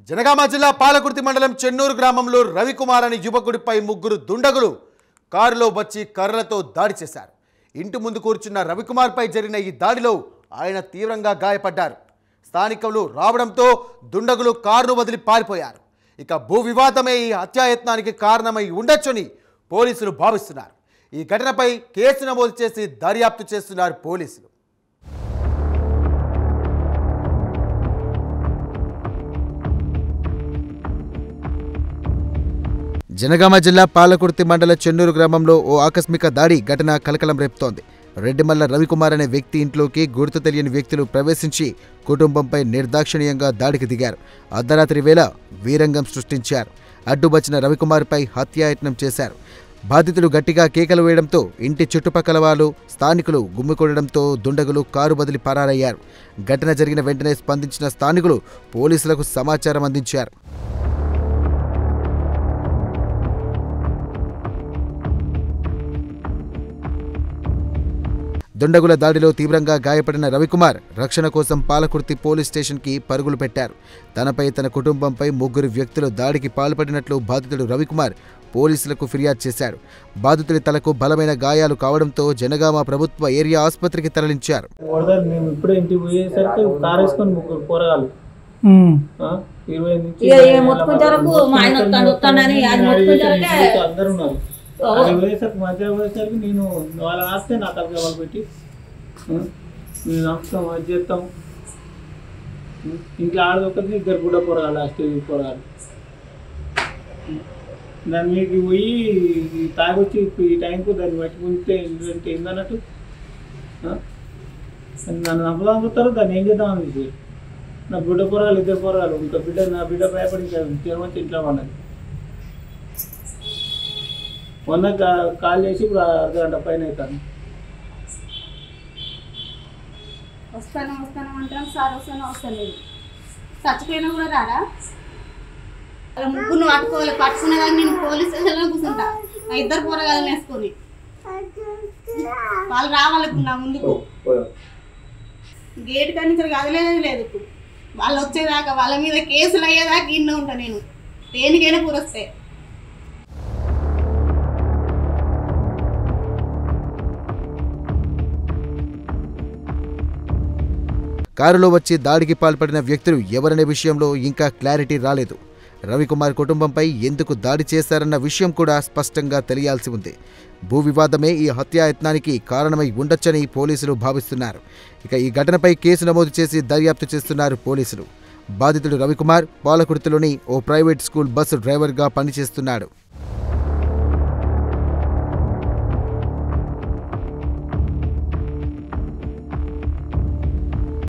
జనగామ జిల్లా పాలకుర్తి మండలం చెన్నూరు గ్రామంలో రవికుమార్ అనే యువకుడిపై ముగ్గురు దుండగులు కారులో వచ్చి కర్రలతో దాడి చేశారు. ఇంటి ముందు కూర్చున్న రవికుమార్పై జరిగిన ఈ దాడిలో ఆయన తీవ్రంగా గాయపడ్డారు. స్థానికులు రావడంతో దుండగులు కారును వదిలి పారిపోయారు. ఇక భూ వివాదమే ఈ హత్యాయత్నానికి కారణమై ఉండొచ్చని పోలీసులు భావిస్తున్నారు. ఈ ఘటనపై కేసు నమోదు చేసి దర్యాప్తు చేస్తున్నారు పోలీసులు. జనగామ జిల్లా పాలకుర్తి మండల చెన్నూరు గ్రామంలో ఓ ఆకస్మిక దాడి ఘటన కలకలం రేపుతోంది. రెడ్డిమల్ల రవికుమార్ అనే వ్యక్తి ఇంట్లోకి గుర్తు తెలియని వ్యక్తులు ప్రవేశించి కుటుంబంపై నిర్దాక్షిణ్యంగా దాడికి దిగారు. అర్ధరాత్రి వేళ వీరంగం సృష్టించారు. అడ్డువచ్చిన రవికుమార్పై హత్యాయత్నం చేశారు. బాధితుడు గట్టిగా కేకలు వేయడంతో ఇంటి చుట్టుపక్కల వాళ్ళు స్థానికులు గుమ్మికొడడంతో దుండగులు కారు బదిలి పరారయ్యారు. ఘటన జరిగిన వెంటనే స్పందించిన స్థానికులు పోలీసులకు సమాచారం అందించారు. దుండగుల దాడిలో తీవ్రంగా గాయపడిన రవికుమార్ రక్షణ కోసం పాలకుర్తి పోలీస్ స్టేషన్కి పరుగులు పెట్టారు. తనపై తన కుటుంబంపై ముగ్గురు వ్యక్తులు దాడికి పాల్పడినట్లు బాధితుడు రవికుమార్ పోలీసులకు ఫిర్యాదు చేశాడు. బాధితుడి తలకు బలమైన గాయాలు కావడంతో జనగామ ప్రభుత్వ ఏరియా ఆసుపత్రికి తరలించారు. మధ్య పోయేసరికి నేను వాళ్ళ ఆస్తే నా తలకి వాళ్ళు పెట్టి నేను నమ్ముతాం అది చేస్తాం. ఇంట్లో ఆడదొక్కటి ఇద్దరు కూడా పోరాలి, స్టేజ్ పోరాలి. దాని మీకు పోయి తాగొచ్చి ఈ టైంకు దాన్ని పట్టుకుంటే ఎందుకంటే ఏందన్నట్టు నన్ను నమ్మదామవుతారు. దాన్ని ఏం చేద్దాం అని నా బిడ్డ పోరాలి, ఇద్దరు పోరాలి. ఇంకా నా బిడ్డ భయపడి తినవచ్చు ఇంట్లో ఉన్నది. మొన్న కాల్ చేసి ఇప్పుడు అర్ధగంట పైన అవుతాను. వస్తాను అంటాను సార్, వస్తాను చచ్చిపోయినా కూడా రాడా? ముగ్గురు పట్టుకోవాలి, పట్టుకునే దాకా నేను పోలీస్ స్టేషన్లో కూర్చుంటా. నా ఇద్దరు పోరగాలను వేసుకొని వాళ్ళు రావాలి. ఇప్పుడు నా ముందుకు గేట్ కానీ సరిగ్గా కదలేదు. ఇప్పుడు వాళ్ళు వచ్చేదాకా వాళ్ళ మీద కేసులు అయ్యేదాకా ఇన్నే ఉంటా నేను. దేనికైనా పూరొస్తే కారులో వచ్చి దాడికి పాల్పడిన వ్యక్తులు ఎవరనే విషయంలో ఇంకా క్లారిటీ రాలేదు. రవికుమార్ కుటుంబంపై ఎందుకు దాడి చేశారన్న విషయం కూడా స్పష్టంగా తెలియాల్సి ఉంది. భూ వివాదమే ఈ హత్యాయత్నానికి కారణమై ఉండొచ్చని పోలీసులు భావిస్తున్నారు. ఇక ఈ ఘటనపై కేసు నమోదు చేసి దర్యాప్తు చేస్తున్నారు పోలీసులు. బాధితుడు రవికుమార్ పాలకుర్తిలోని ఓ ప్రైవేట్ స్కూల్ బస్సు డ్రైవర్గా పనిచేస్తున్నాడు.